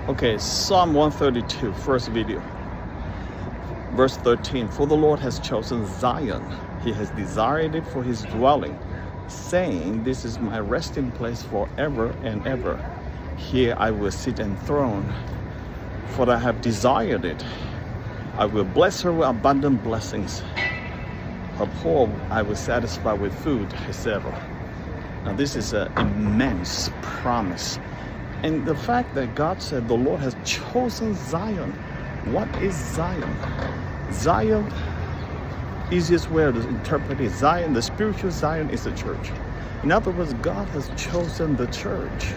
Okay, Psalm 132, first video. Verse 13, for the Lord has chosen Zion. He has desired it for his dwelling, saying, this is my resting place forever and ever. Here I will sit enthroned, for I have desired it. I will bless her with abundant blessings. Her poor I will satisfy with food, etc. Now this is an immense promise. And the fact that God said the Lord has chosen Zion. What is Zion? Zion, easiest way to interpret it, Zion, the spiritual Zion is the church. In other words, God has chosen the church.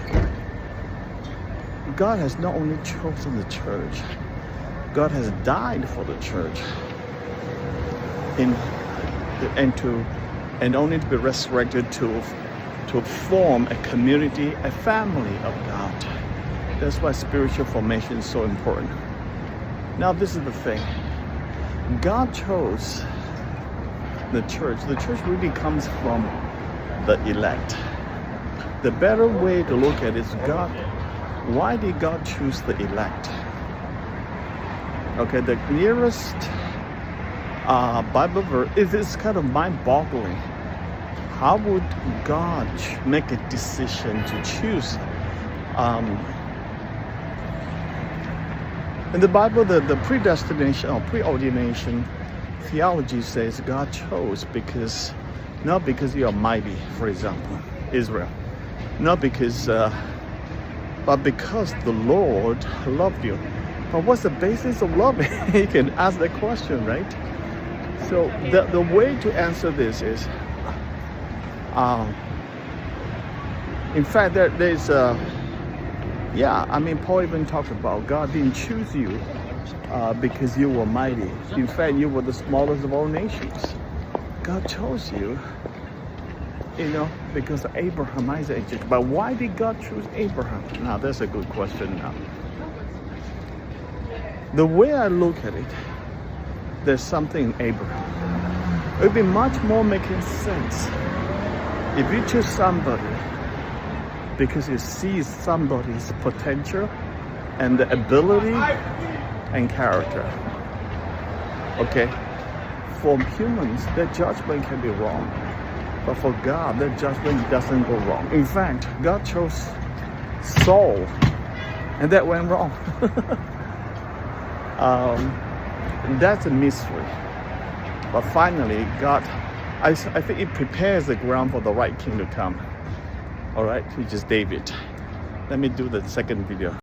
God has not only chosen the church, God has died for the church. And only to be resurrected to form a community, a family of God. That's why spiritual formation is so important. Now this is the thing. God chose the church. The church really comes from the elect. The better way to look at it is God. Why did God choose the elect? Okay, the nearest Bible verse is kind of mind-boggling. How would God make a decision to choose? In the Bible, the predestination or preordination theology says God chose because, not because you are mighty, for example, Israel. Not because, but because the Lord loved you. But what's the basis of love? You can ask that question, right? So the way to answer this is, in fact, there's Paul even talked about God didn't choose you because you were mighty. In fact, you were the smallest of all nations. God chose you, because of Abraham, Isaac, Jacob. But why did God choose Abraham? Now, that's a good question now. The way I look at it, there's something in Abraham. It would be much more making sense if you choose somebody because you see somebody's potential and the ability and character. Okay? For humans, their judgment can be wrong. But for God, their judgment doesn't go wrong. In fact, God chose Saul, and that went wrong. That's a mystery. But finally, God, I think it prepares the ground for the right king to come. All right, which is David. Let me do the second video.